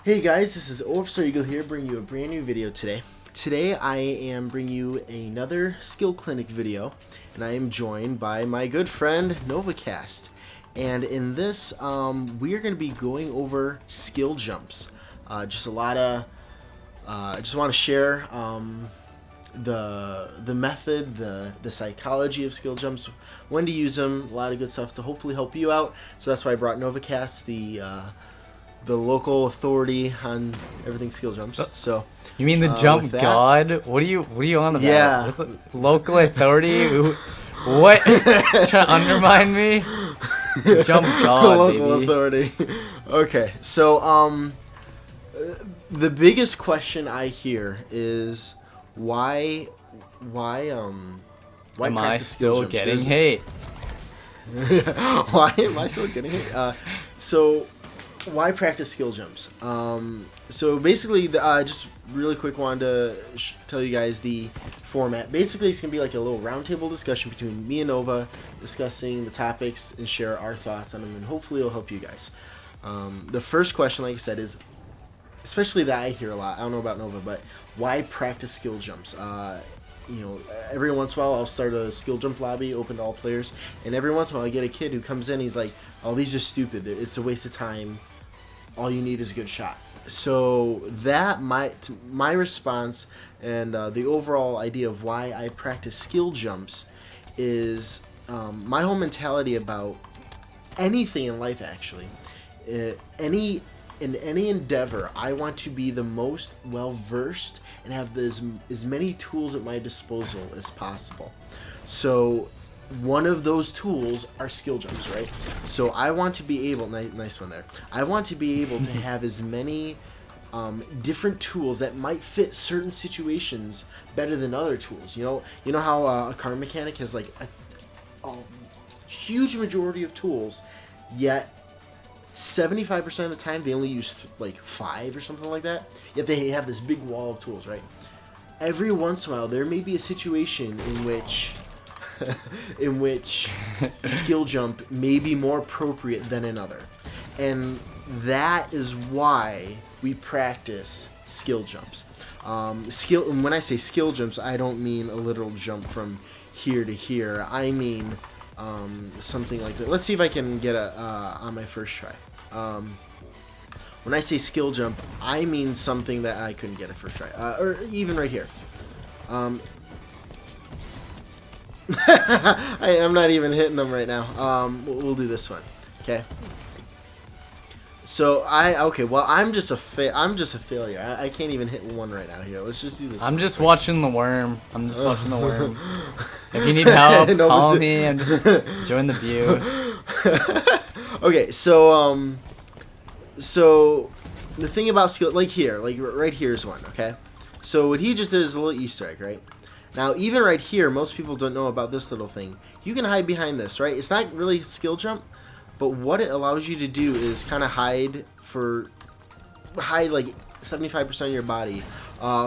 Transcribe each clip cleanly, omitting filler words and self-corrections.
Hey guys, this is OFSREagle here, bringing you a brand new video today. Today I am bringing you another skill clinic video, and I am joined by my good friend NovaCast. And in this, we are going to be going over skill jumps. Just a lot of, I just want to share the method, the psychology of skill jumps, when to use them, a lot of good stuff to hopefully help you out. So that's why I brought NovaCast, the local authority on everything skill jumps. So you mean the jump god? What are you on about? Yeah, local authority. What? Trying to undermine me? Jump god, local baby. authority. Okay, so the biggest question I hear is why am I still getting hate? Why am I still getting hate? So why practice skill jumps? So basically, just really quick wanted to tell you guys the format. Basically, it's going to be like a little roundtable discussion between me and Nova, discussing the topics and share our thoughts on them, and hopefully it'll help you guys. The first question, like I said, is, especially that I hear a lot, I don't know about Nova, but why practice skill jumps? You know, every once in a while I'll start a skill jump lobby open to all players, and every once in a while I get a kid who comes in, he's like, oh, these are stupid, it's a waste of time, all you need is a good shot. So that my response and the overall idea of why I practice skill jumps is my whole mentality about anything in life, actually. In any endeavor, I want to be the most well-versed and have as many tools at my disposal as possible. So one of those tools are skill jumps, right? So I want to be able, nice one there. I want to be able to have as many different tools that might fit certain situations better than other tools. You know how a car mechanic has like a huge majority of tools, yet 75% of the time they only use like 5 or something like that. Yet they have this big wall of tools, right? Every once in a while, there may be a situation in which a skill jump may be more appropriate than another, and that is why we practice skill jumps. And when I say skill jumps, I don't mean a literal jump from here to here. I mean something like that. Let's see if I can get on my first try. When I say skill jump, I mean something that I couldn't get a first try, or even right here. I'm not even hitting them right now. We'll do this one, okay? So I'm just a failure. I can't even hit one right now. Here, let's just do this. I'm just watching the worm. Watching the worm. If you need help, call me. I'm just join the view. Okay, so the thing about skill, like right here is one. Okay, so what he just did is a little Easter egg, right? Now, even right here, most people don't know about this little thing. You can hide behind this, right? It's not really a skill jump, but what it allows you to do is kind of hide like 75% of your body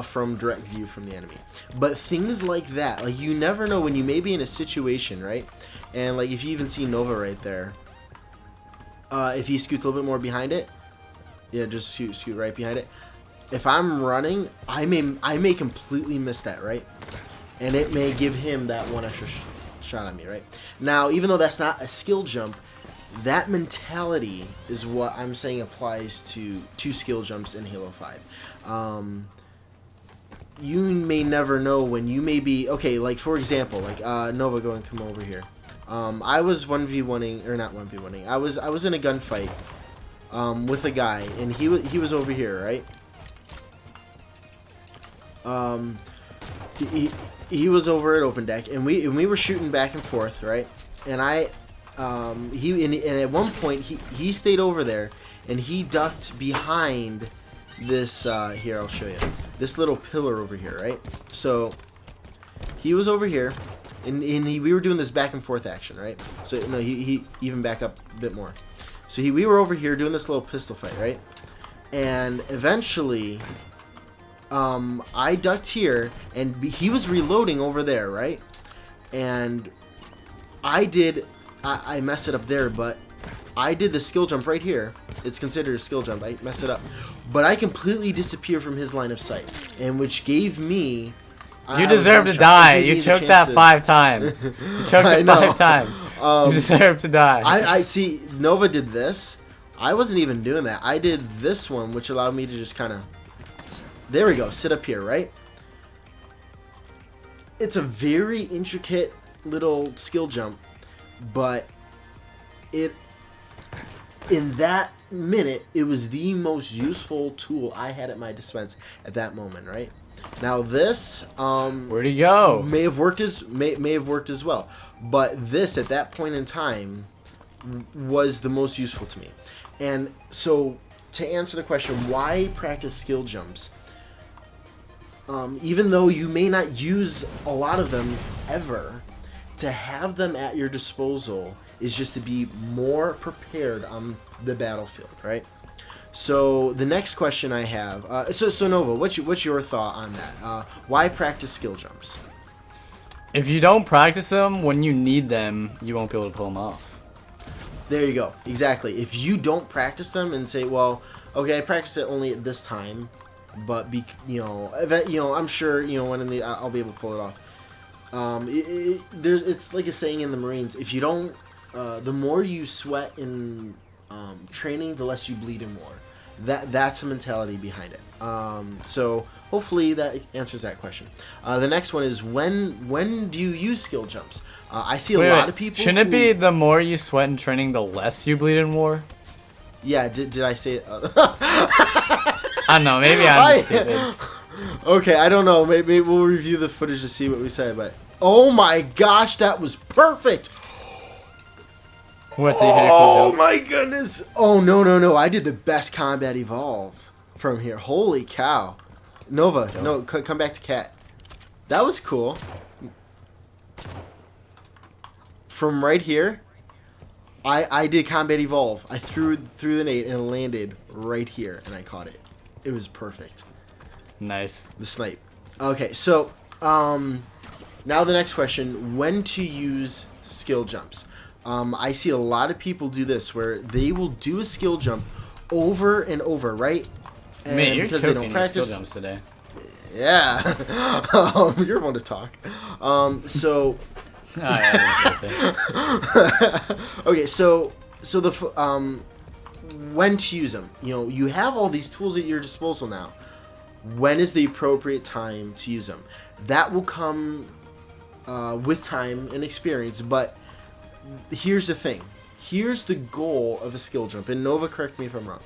from direct view from the enemy. But things like that, like you never know when you may be in a situation, right? And like if you even see Nova right there, if he scoots a little bit more behind it, yeah, just scoot right behind it. If I'm running, I may completely miss that, right? And it may give him that one extra shot on me, right? Now, even though that's not a skill jump, that mentality is what I'm saying applies to skill jumps in Halo 5. You may never know when you may be, okay, like for example, like Nova, go and come over here. I was 1v1ing, or not 1v1ing, I was in a gunfight with a guy, and he was over here, right? He was over at open deck, and we were shooting back and forth, right? And and at one point he stayed over there, and he ducked behind this here, I'll show you, this little pillar over here, right? So he was over here, and we were doing this back and forth action, right? So no, he even back up a bit more. So we were over here doing this little pistol fight, right? And eventually I ducked here, and he was reloading over there, right? And I messed it up there, but I did the skill jump right here, It's considered a skill jump. I messed it up. But I completely disappear from his line of sight, and which gave me... You deserve to die. You choked that 5 times. You choked it 5 times. You deserve to die. I see, Nova did this. I wasn't even doing that. I did this one, which allowed me to just kind of... There we go. Sit up here, right? It's a very intricate little skill jump, but in that minute, it was the most useful tool I had at my dispense at that moment, right? Now this where'd he go? may have worked as well, but this at that point in time was the most useful to me. And so to answer the question, why practice skill jumps? Even though you may not use a lot of them ever, to have them at your disposal is just to be more prepared on the battlefield, right? So the next question I have, so Nova, what's your thought on that? Why practice skill jumps? If you don't practice them when you need them, you won't be able to pull them off. There you go. Exactly. If you don't practice them and say, well, okay, I practice it only at this time, but I'm sure when I'll be able to pull it off. It's like a saying in the Marines: if you don't, the more you sweat in training, the less you bleed in war. That's the mentality behind it. So hopefully that answers that question. The next one is when do you use skill jumps? I see a lot of people. Shouldn't it be the more you sweat in training, the less you bleed in war? Yeah. Did I say it? I don't know. Maybe I'm just stupid. Okay, I don't know. Maybe we'll review the footage to see what we say. But oh my gosh, that was perfect. What? Oh my goodness. Oh no. I did the best combat evolve from here. Holy cow. Nova, no, come back to Cat. That was cool. From right here, I did combat evolve. I threw the nade and it landed right here, and I caught it. It was perfect. Nice. The snipe. Okay, so now the next question: when to use skill jumps? I see a lot of people do this where they will do a skill jump over and over, right? And man, you're because choking they don't practice your skill jumps today. Yeah. You're one to talk. So. Okay, so the when to use them? You have all these tools at your disposal now. When is the appropriate time to use them? That will come with time and experience, but here's the thing. Here's the goal of a skill jump. And Nova, correct me if I'm wrong.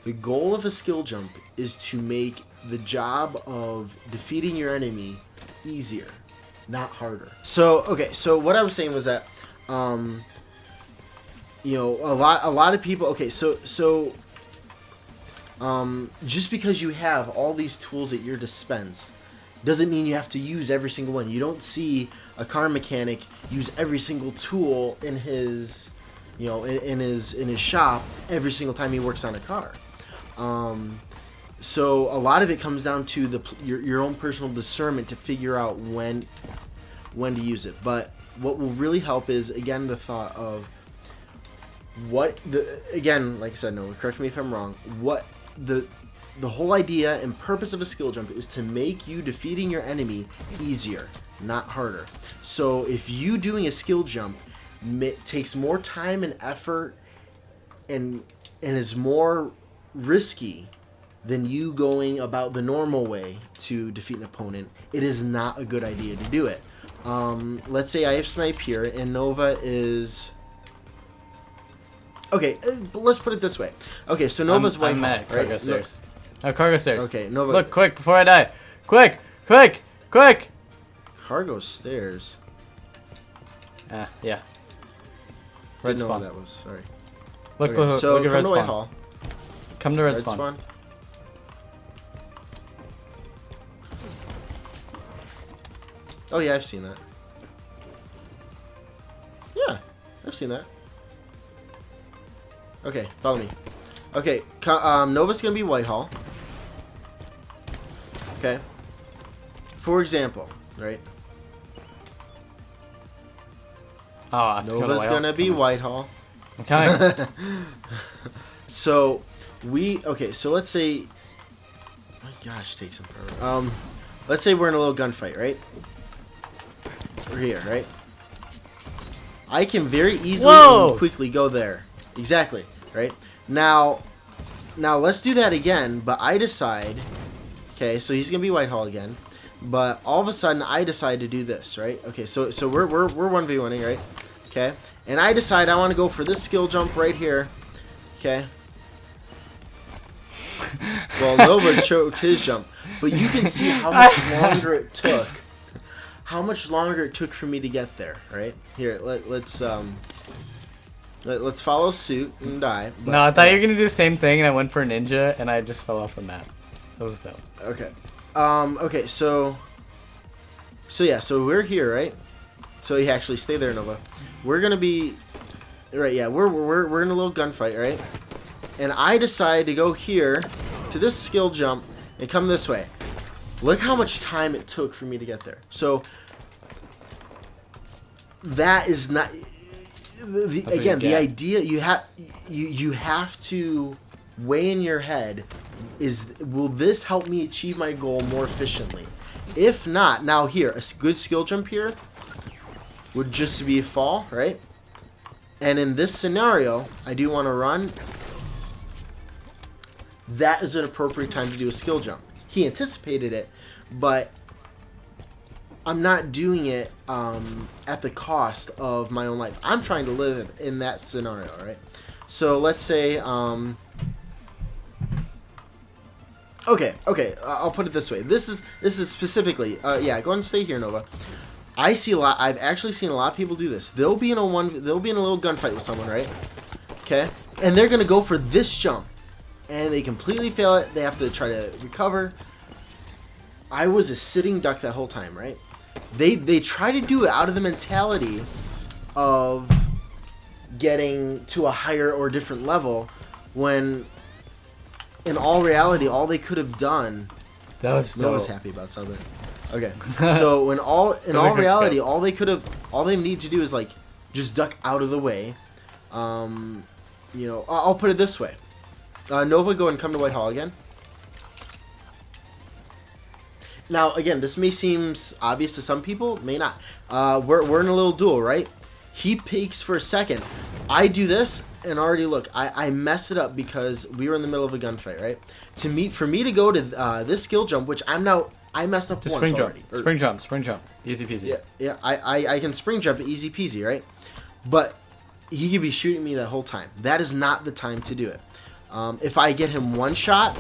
The goal of a skill jump is to make the job of defeating your enemy easier, not harder. So, okay, so what I was saying was that, a lot of people, okay, so just because you have all these tools at your dispense doesn't mean you have to use every single one. You don't see a car mechanic use every single tool in his, in his shop every single time he works on a car. So a lot of it comes down to your own personal discernment to figure out when to use it. But what will really help is, again, the thought of like I said, no, correct me if I'm wrong, what the whole idea and purpose of a skill jump is to make you defeating your enemy easier, not harder. So if you doing a skill jump takes more time and effort and is more risky than you going about the normal way to defeat an opponent, it is not a good idea to do it. Let's say I have snipe here and Nova is... Okay, let's put it this way. Okay, so Nova's white. I'm at cargo stairs. Cargo stairs. Okay, Nova. Look, quick, before I die. Quick! Cargo stairs? Yeah. Red Didn't know what that was, sorry. Look, okay, so look at red to spawn. White Hall. Come to red spawn. Oh yeah, I've seen that. Yeah, I've seen that. Okay, follow me. Okay, Nova's gonna be Whitehall. Okay. For example, right? Oh, I have Nova's to gonna be Whitehall. Okay. So so let's say, my gosh, it takes some forever. Let's say we're in a little gunfight, right? We're here, right? I can very easily and quickly go there. Exactly, right? Now let's do that again, but I decide, okay, so he's going to be Whitehall again, but all of a sudden I decide to do this, right? Okay, so we're 1v1ing, right? Okay, and I decide I want to go for this skill jump right here, okay? Well, Nova choked his jump, but you can see how much longer it took. How much longer it took for me to get there, right? Here, let's follow suit and die. But, no, I thought you were gonna do the same thing, and I went for a ninja, and I just fell off the map. That was a fail. Okay. Okay. So yeah. So we're here, right? So you actually stay there, Nova. We're gonna be, right? Yeah. We're in a little gunfight, right? And I decide to go here to this skill jump and come this way. Look how much time it took for me to get there. So that is not the idea. You have to weigh in your head, will this help me achieve my goal more efficiently? If not, now here, a good skill jump here would just be a fall, right? And in this scenario, I do want to run. That is an appropriate time to do a skill jump. He anticipated it, but I'm not doing it at the cost of my own life. I'm trying to live in that scenario, right? So let's say, okay, I'll put it this way. This is specifically, yeah, go ahead and stay here, Nova. I've actually seen a lot of people do this. They'll be in a little gunfight with someone, right? Okay, and they're gonna go for this jump, and they completely fail it. They have to try to recover. I was a sitting duck that whole time, right? They try to do it out of the mentality of getting to a higher or different level, when in all reality, all they could have done. That was no one's happy about something. Okay, so in all reality, all they need to do is like just duck out of the way. You know, I'll put it this way. Nova, go and come to Whitehall again. Now, again, this may seem obvious to some people, may not. We're in a little duel, right? He peeks for a second. I do this, and already look, I messed it up because we were in the middle of a gunfight, right? For me to go to this skill jump, which I messed up just once spring already. Jump, spring jump, easy peasy. Yeah. I can spring jump, easy peasy, right? But he could be shooting me that whole time. That is not the time to do it. If I get him one shot,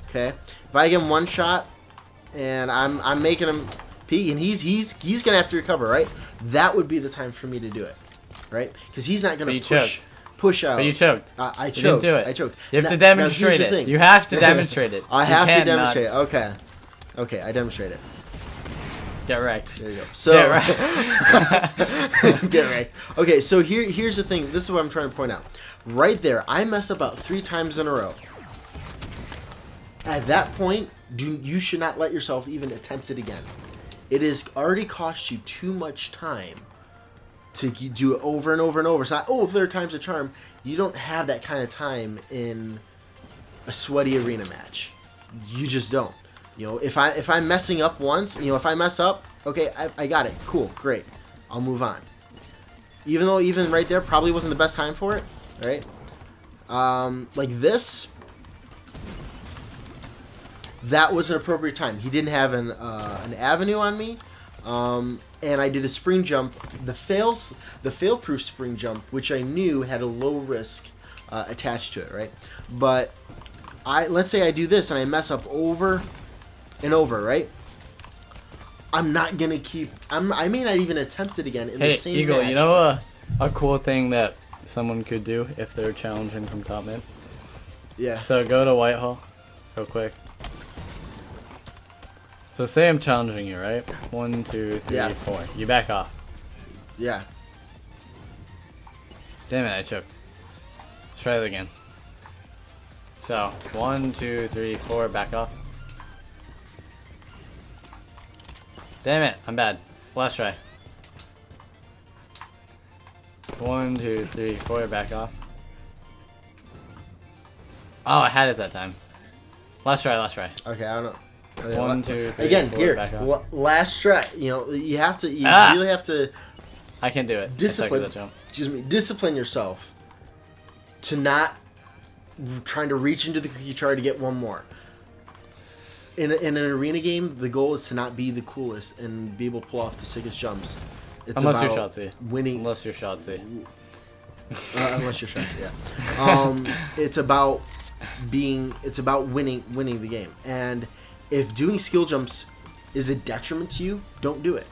okay. If I get him one shot, and I'm making him peek, and he's gonna have to recover, right? That would be the time for me to do it, right? Because he's not gonna push out. But you choked. I choked. You didn't do it. I choked. You have to demonstrate it. You have to demonstrate it. I have to demonstrate it. Okay, I demonstrate it. Get wrecked. There you go. So get wrecked. Get wrecked. Okay, so here's the thing. This is what I'm trying to point out. Right there, I messed up about 3 times in a row. At that point, you should not let yourself even attempt it again. It has already cost you too much time to do it over and over and over. It's not, oh, third time's a charm. You don't have that kind of time in a sweaty arena match. You just don't. You know, if I'm messing up once, you know, if I mess up, okay, I got it. Cool, great. I'll move on. Even though right there probably wasn't the best time for it, right? Like this, that was an appropriate time. He didn't have an avenue on me, and I did a spring jump, the fail-proof spring jump, which I knew had a low risk attached to it, right? But let's say I do this and I mess up over and over, right? I'm not gonna I may not even attempt it again in the same Eagle, match. You know a cool thing that someone could do if they're challenging from top mid? Yeah. So go to Whitehall real quick. So say I'm challenging you, right? 1, 2, 3, 4. You back off. Yeah. Damn it, I choked. Let's try that again. So 1, 2, 3, 4, back off. Damn it, I'm bad. Last try. 1, 2, 3, 4, back off. Oh, I had it that time. Last try. Okay, I don't know. Okay, 1, 2, 3, again, 4, here, back up. last try. You know, you have to. You Ah! really have to I can't do it. I suck at that jump. discipline yourself to not trying to reach into the cookie jar to get one more. In an arena game, the goal is to not be the coolest and be able to pull off the sickest jumps. It's Unless you're about Shotzi. winning. Unless you're Shotzi. Unless you're Shotzi, yeah. It's about winning the game. And if doing skill jumps is a detriment to you, don't do it.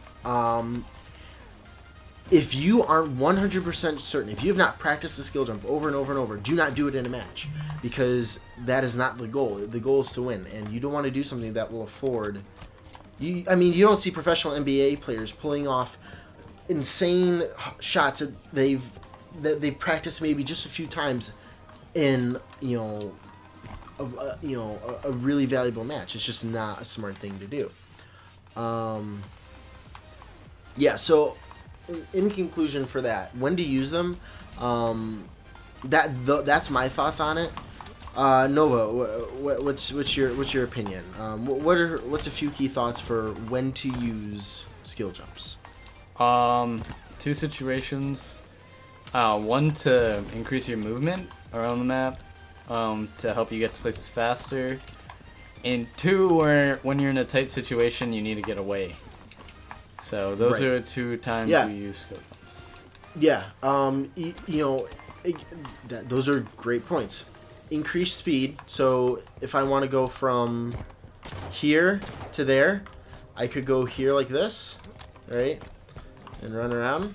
If you aren't 100% certain, if you have not practiced the skill jump over and over and over, do not do it in a match, because that is not the goal. The goal is to win, and you don't want to do something that will afford you. I mean, you don't see professional NBA players pulling off insane shots that they've practiced maybe just a few times in a really valuable match. It's just not a smart thing to do. Yeah. So, in conclusion, for that, when to use them, that's my thoughts on it. Nova, what's your opinion? What's a few key thoughts for when to use skill jumps? 2 situations. One to increase your movement around the map, to help you get to places faster, and 2 where when you're in a tight situation you need to get away. So those Right. are 2 times Yeah. you use skill jumps. Yeah. Those are great points. Increase speed. So if I want to go from here to there, I could go here like this, right, and run around.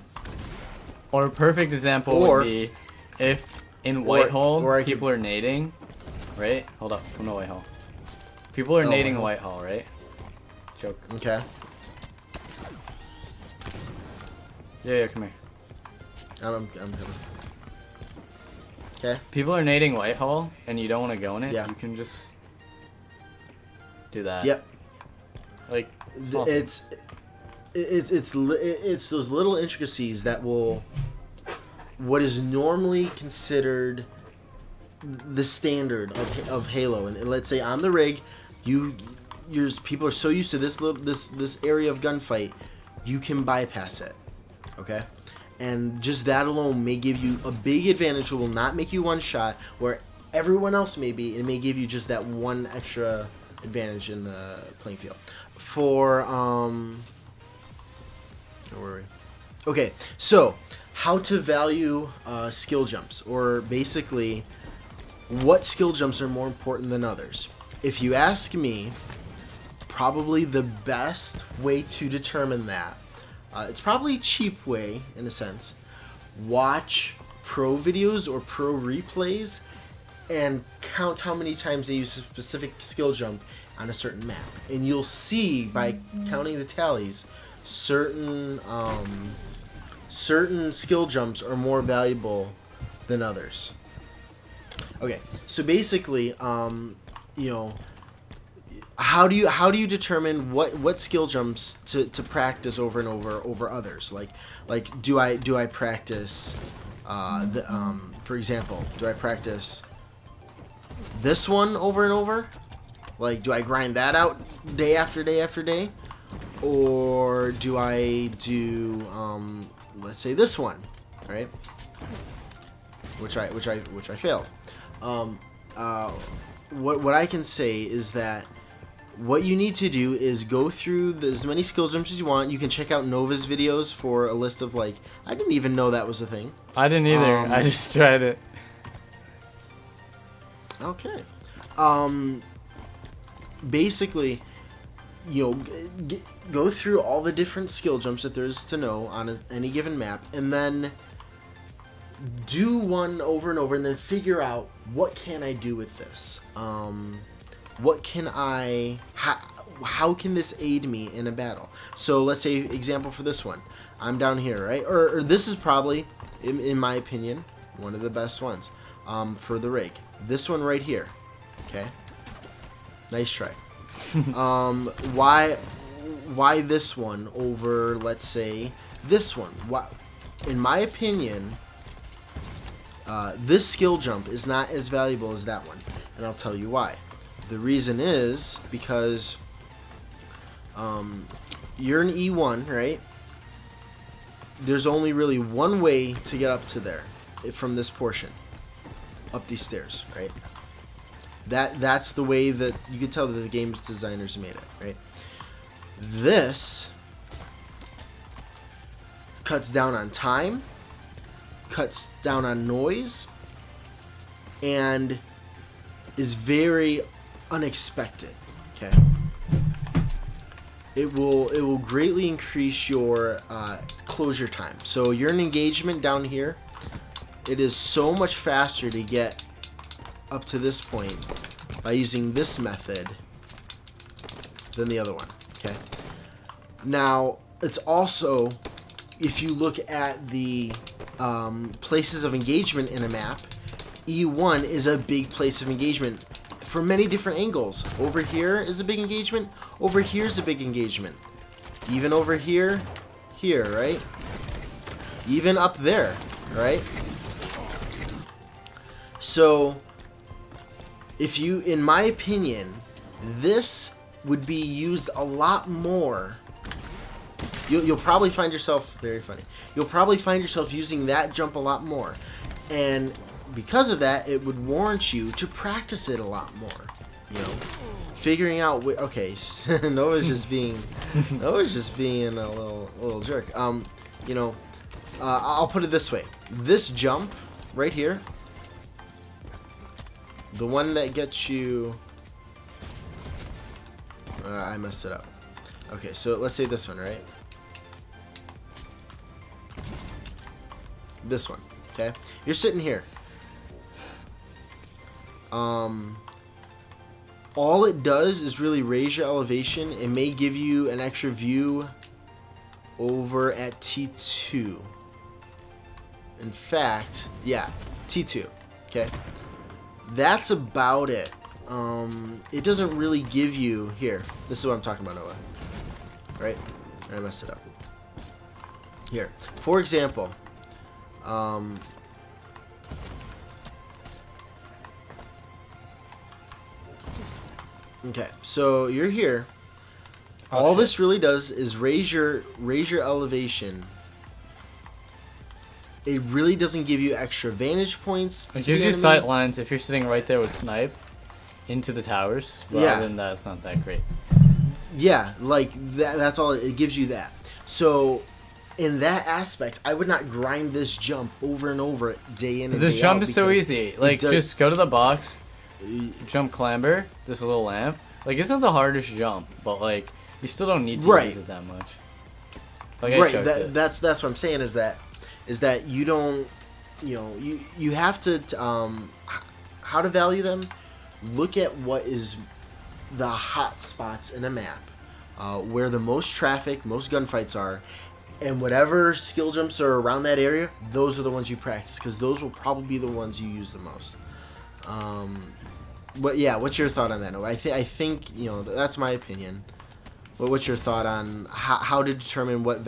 Or a perfect example would be if in Whitehall people are nading, right? Hold up, come to Whitehall. People are nading Whitehall, right? Joke. Okay. Yeah, come here. I'm coming. Okay. People are nading Whitehall, and you don't want to go in it. Yeah. You can just do that. Yep. Like small things. It's those little intricacies that will, what is normally considered the standard of Halo, and let's say on the rig, people are so used to this area of gunfight, you can bypass it, okay, and just that alone may give you a big advantage. It will not make you one shot where everyone else may be. It may give you just that one extra advantage in the playing field. For where were we? Okay, so how to value skill jumps, or basically what skill jumps are more important than others. If you ask me, probably the best way to determine that, it's probably a cheap way in a sense, watch pro videos or pro replays and count how many times they use a specific skill jump on a certain map, and you'll see by counting the tallies certain skill jumps are more valuable than others. Okay, so basically, how do you determine what skill jumps to practice over and over others? Like do I practice for example, do I practice this one over and over? Like, do I grind that out day after day after day? Or do I do let's say this one, right? Which I failed. What I can say is that what you need to do is go through as many skill jumps as you want. You can check out Nova's videos for a list of, like, I didn't even know that was a thing. I didn't either. I just tried it. Okay. Basically, go through all the different skill jumps that there's to know on any given map, and then do one over and over, and then figure out, what can I do with this? What can how can this aid me in a battle? So let's say, example for this one, I'm down here, right? Or this is probably, in my opinion, one of the best ones for the rig. This one right here. Okay. Nice try. Why this one over, let's say, this one? Why, in my opinion, this skill jump is not as valuable as that one. and I'll tell you why. The reason is because you're an E1, right? There's only really one way to get up to there from this portion, up these stairs, right? That's the way that you can tell that the game's designers made it, right? This cuts down on time, cuts down on noise, and is very unexpected. Okay, it will greatly increase your closure time. So you're in engagement down here. It is so much faster to get up to this point by using this method than the other one. Okay. Now it's also, if you look at the places of engagement in a map, E1 is a big place of engagement for many different angles. Over here is a big engagement. Over here is a big engagement. Even over here, right? Even up there, right? So, if you, in my opinion, this would be used a lot more. You'll probably find yourself, very funny, you'll probably find yourself using that jump a lot more. And because of that, it would warrant you to practice it a lot more. You know, figuring out, okay, Noah's just being a little jerk. You know, I'll put it this way. This jump right here, the one that gets you, I messed it up. Okay, so let's say this one, right? This one, okay? You're sitting here. All it does is really raise your elevation. It may give you an extra view over at T2. In fact, yeah, T2, okay? That's about it. It doesn't really give you, here, this is what I'm talking about, Noah. Right? I messed it up. Here, for example, okay, so you're here. All this really does is raise your elevation. It really doesn't give you extra vantage points. It gives you sight lines if you're sitting right there with snipe into the towers. But other than that, it's not that great. Yeah, like that's all. It gives you that. So in that aspect, I would not grind this jump over and over day in and day out. This jump is so easy. Like, just go to the box, jump clamber, this little lamp. Like, it's not the hardest jump, but like, you still don't need to use it that much. Like, right. That's what I'm saying is that you don't, you know, you have to how to value them. Look at what is the hot spots in a map, where the most traffic, most gunfights are, and whatever skill jumps are around that area, those are the ones you practice, because those will probably be the ones you use the most. But yeah, what's your thought on that, Noah? I think you know, that's my opinion. What's your thought on how to determine what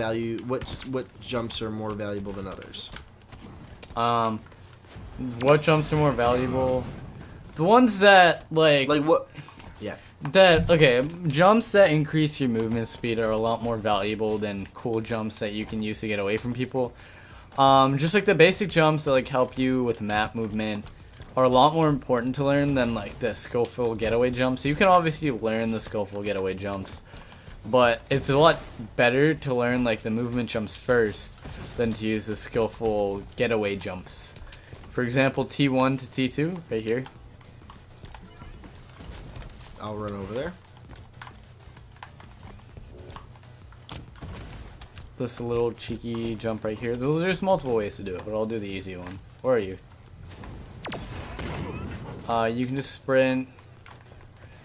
jumps are more valuable than others? What jumps are more valuable? The ones that like what? Yeah. Jumps that increase your movement speed are a lot more valuable than cool jumps that you can use to get away from people. Just like the basic jumps that like help you with map movement are a lot more important to learn than like the skillful getaway jumps. You can obviously learn the skillful getaway jumps, but it's a lot better to learn like the movement jumps first than to use the skillful getaway jumps. For example, T1 to T2 right here. I'll run over there. This little cheeky jump right here. There's multiple ways to do it, but I'll do the easy one. Where are you? You can just sprint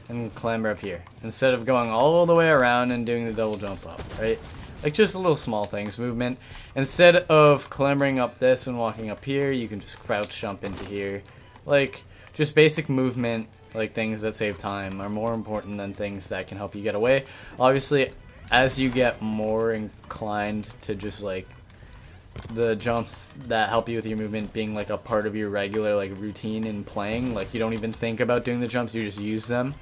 and clamber up here instead of going all the way around and doing the double jump up, right? Like just little small things, movement. Instead of clambering up this and walking up here, you can just crouch jump into here. Like just basic movement, like things that save time are more important than things that can help you get away. Obviously, as you get more inclined to just like the jumps that help you with your movement being like a part of your regular like routine in playing, like you don't even think about doing the jumps, you just use them,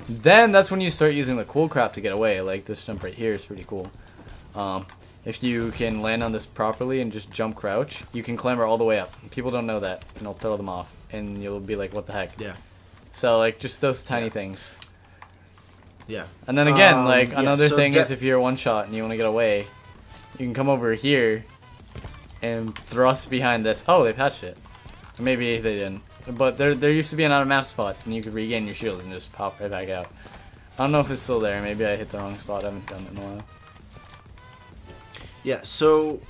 then that's when you start using the cool crap to get away. Like this jump right here is pretty cool. If you can land on this properly and just jump crouch, you can clamber all the way up. People don't know that, and it'll throw them off, and you'll be like, what the heck? Yeah. So like just those tiny things. Yeah. And then again, like yeah, another so thing is if you're one shot and you want to get away, you can come over here and thrust behind this. Oh, they patched it. Or maybe they didn't. But there used to be an out of map spot, and you could regain your shields and just pop right back out. I don't know if it's still there. Maybe I hit the wrong spot. I haven't done it in a while. Yeah. So,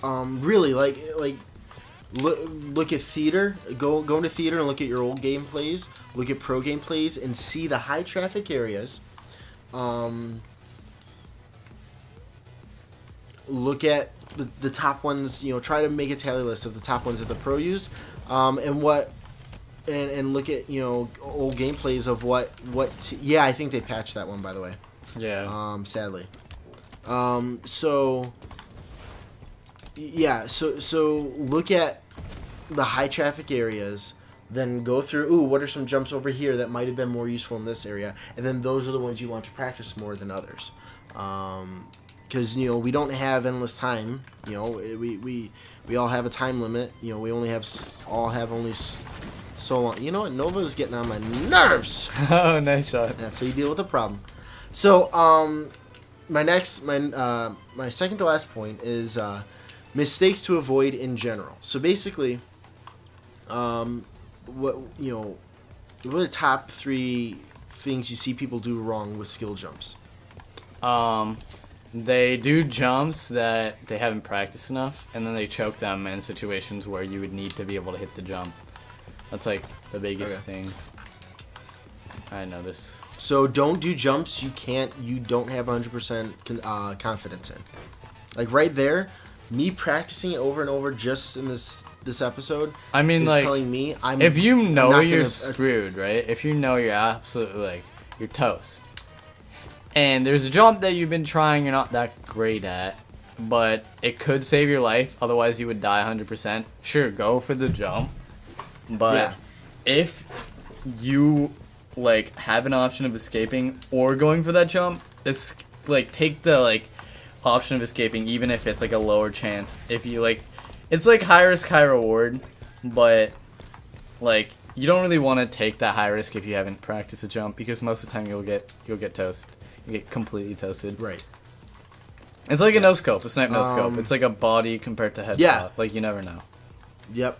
really, like look at theater. Go into theater and look at your old gameplays. Look at pro gameplays and see the high traffic areas. Look at the top ones. You know, try to make a tally list of the top ones that the pro use, and look at, you know, old gameplays of what. Yeah, I think they patched that one, by the way. Yeah. Sadly. So yeah, so look at the high traffic areas, then go through, ooh, what are some jumps over here that might have been more useful in this area, and then those are the ones you want to practice more than others. Because, you know, we don't have endless time. You know, we all have a time limit. You know, we only have only so long. You know what? Nova's getting on my nerves. Oh, nice shot. That's how you deal with a problem. So, my second to last point is mistakes to avoid in general. So basically, what are the top 3 things you see people do wrong with skill jumps? They do jumps that they haven't practiced enough, and then they choke them in situations where you would need to be able to hit the jump. That's like the biggest thing I notice. So don't do jumps you don't have 100% confidence in. Like right there, me practicing it over and over just in this episode. I mean, is like, telling me if you know you're screwed, right? If you know you're absolutely like you're toast, and there's a jump that you've been trying, you're not that great at, but it could save your life. Otherwise, you would die 100%. Sure, go for the jump, but if you like have an option of escaping or going for that jump, it's like take the like option of escaping, even if it's like a lower chance. If you like, it's like high risk, high reward, but like you don't really want to take that high risk if you haven't practiced a jump, because most of the time you'll get toast. You get completely toasted. Right. It's like a no scope, a snipe no scope. It's like a body compared to headshot. Yeah. Like you never know. Yep.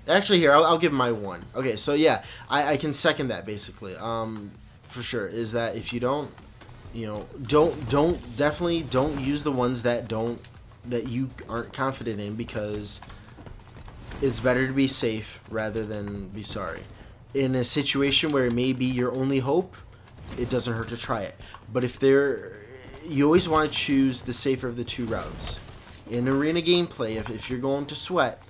Actually, here I'll give my one. Okay, so yeah, I can second that basically. For sure, is that if you don't, you know, definitely don't use the ones that you aren't confident in, because it's better to be safe rather than be sorry. In a situation where it may be your only hope, it doesn't hurt to try it. But you always want to choose the safer of the 2 routes. In arena gameplay, if you're going to sweat,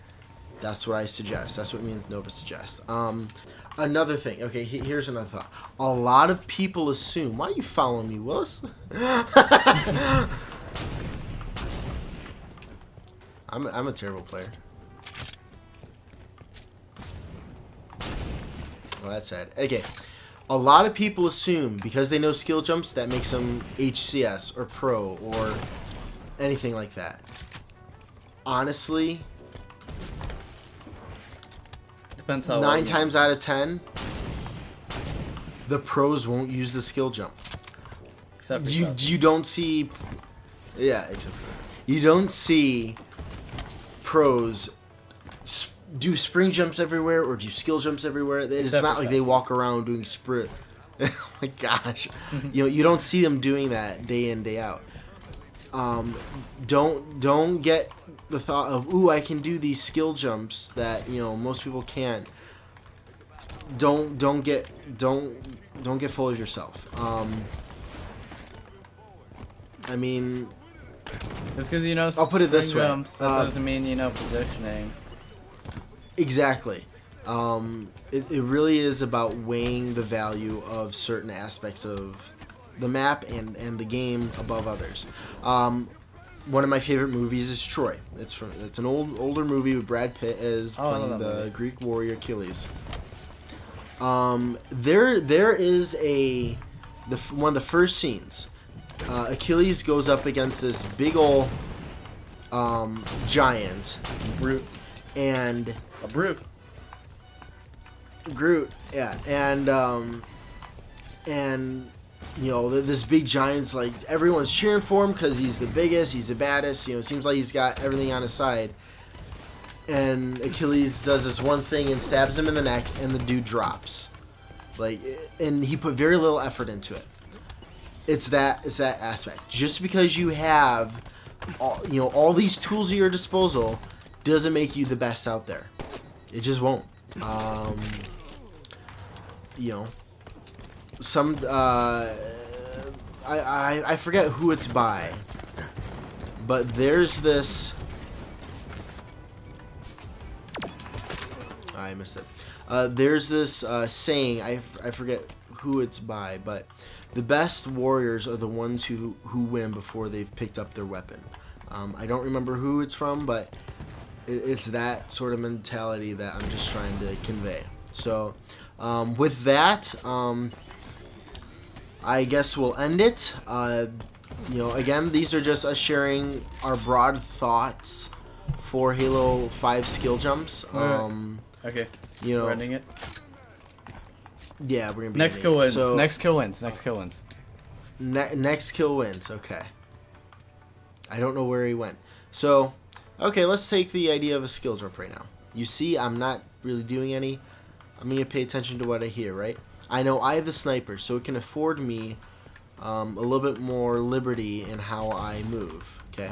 that's what I suggest. That's what me and Nova suggest. Another thing. Okay, here's another thought. A lot of people assume... Why are you following me, Willis? I'm a terrible player. Well, that's sad. Okay. A lot of people assume because they know skill jumps that makes them HCS or pro or anything like that. Honestly, Depends how 9 times out of 10, the pros won't use the skill jump. Except for You don't see... Yeah, except for... You don't see pros do spring jumps everywhere or do skill jumps everywhere. It's not like they walk around doing sprint. Oh my gosh. You don't see them doing that day in, day out. Don't get the thought of, ooh, I can do these skill jumps that, you know, most people can't. Don't get full of yourself. I mean, just because you know I'll put it this way. Jumps, that doesn't mean you know positioning. Exactly. It really is about weighing the value of certain aspects of the map and the game above others. One of my favorite movies is Troy. It's an older movie with Brad Pitt as playing the Greek warrior Achilles. There is one of the first scenes. Achilles goes up against this big ol' giant. Brute. And a brute. Groot, yeah, and you know, this big giant's like, everyone's cheering for him because he's the biggest, he's the baddest, you know, it seems like he's got everything on his side. And Achilles does this one thing and stabs him in the neck, and the dude drops. Like, and he put very little effort into it. It's that aspect. Just because you have all these tools at your disposal doesn't make you the best out there. It just won't. You know, some I forget who it's by, but there's this. I missed it. There's this saying, I forget who it's by, but the best warriors are the ones who win before they've picked up their weapon. I don't remember who it's from, but it's that sort of mentality that I'm just trying to convey. So with that, I guess we'll end it. You know, again, these are just us sharing our broad thoughts for Halo 5 skill jumps. Okay. You know, we're ending it. Yeah, we're gonna be next kill wins. So, next kill wins. Next kill wins. Next kill wins. Okay. I don't know where he went. So, okay, let's take the idea of a skill jump right now. You see, I'm not really doing any. I'm gonna pay attention to what I hear, right? I know I have the sniper, so it can afford me a little bit more liberty in how I move. Okay.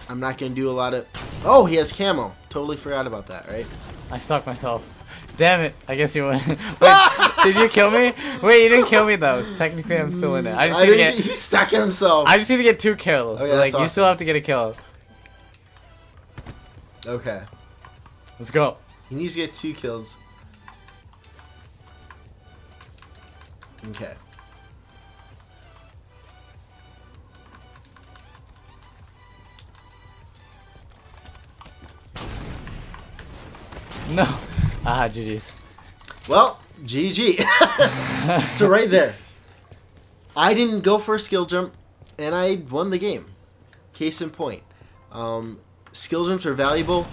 I'm not gonna do a lot of. Oh, he has camo. Totally forgot about that, right? I stuck myself. Damn it! I guess you win. Wait, did you kill me? Wait, you didn't kill me though. Technically, I'm still in it. I just need to get. He stuck it himself. I just need to get 2 kills. Okay, so, like, awesome. you still have to get a kill. Okay. Let's go. He needs to get 2 kills. Okay. No. Ah, GG's. Well, GG. So right there, I didn't go for a skill jump, and I won the game. Case in point. Skill jumps are valuable.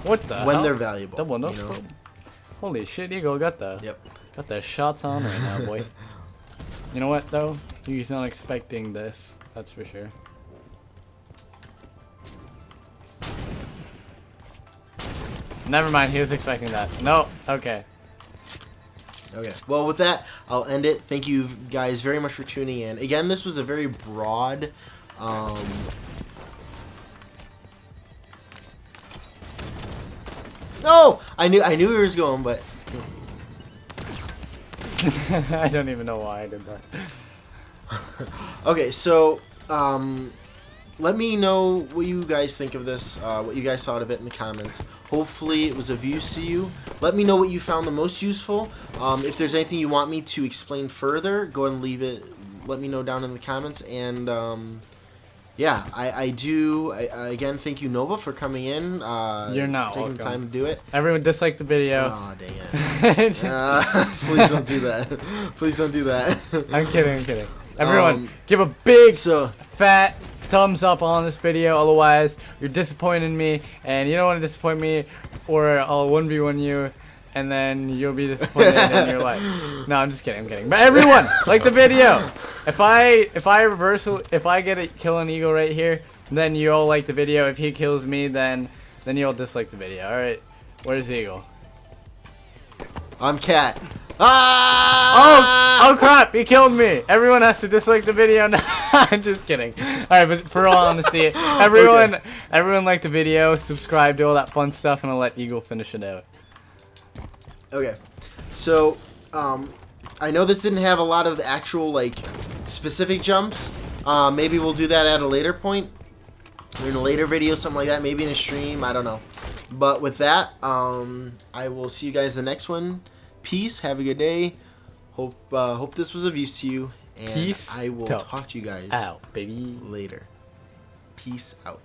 What the when hell? they're valuable. Double no you know? scope. Holy shit, Eagle got the shots on right now, boy. You know what though? He's not expecting this. That's for sure. Never mind, he was expecting that. No, okay. Okay. Well, with that, I'll end it. Thank you guys very much for tuning in. Again, this was a very broad. No, I knew he was going, but. I don't even know why I did that. Okay, so let me know what you guys think of this, what you guys thought of it in the comments. Hopefully it was of use to you. Let me know what you found the most useful. If there's anything you want me to explain further, go ahead and leave it. Let me know down in the comments. And yeah, I do. Again, thank you, Nova, for coming in. You're not taking welcome. the time to do it. Everyone dislike the video. Oh, dang it. Please don't do that. Please don't do that. I'm kidding. Everyone, give a big fat thumbs up on this video, otherwise you're disappointing me, and you don't want to disappoint me, or I'll 1v1 you, and then you'll be disappointed in your life. No, I'm just kidding. But everyone, like the video. If I get a kill on Eagle right here, then you all like the video. If he kills me, then you'll dislike the video. All right, where's Eagle? I'm Cat. Ah! Oh crap, he killed me. Everyone has to dislike the video now. I'm just kidding. Alright, but for all honesty, everyone like the video, subscribe, do all that fun stuff, and I'll let Eagle finish it out. Okay. So, I know this didn't have a lot of actual, like, specific jumps. Maybe we'll do that at a later point. Or in a later video, something like that. Maybe in a stream, I don't know. But with that, I will see you guys in the next one. peace. Have a good day. Hope this was of use to you. And Peace I will out. talk to you guys Out, baby. later. Peace out.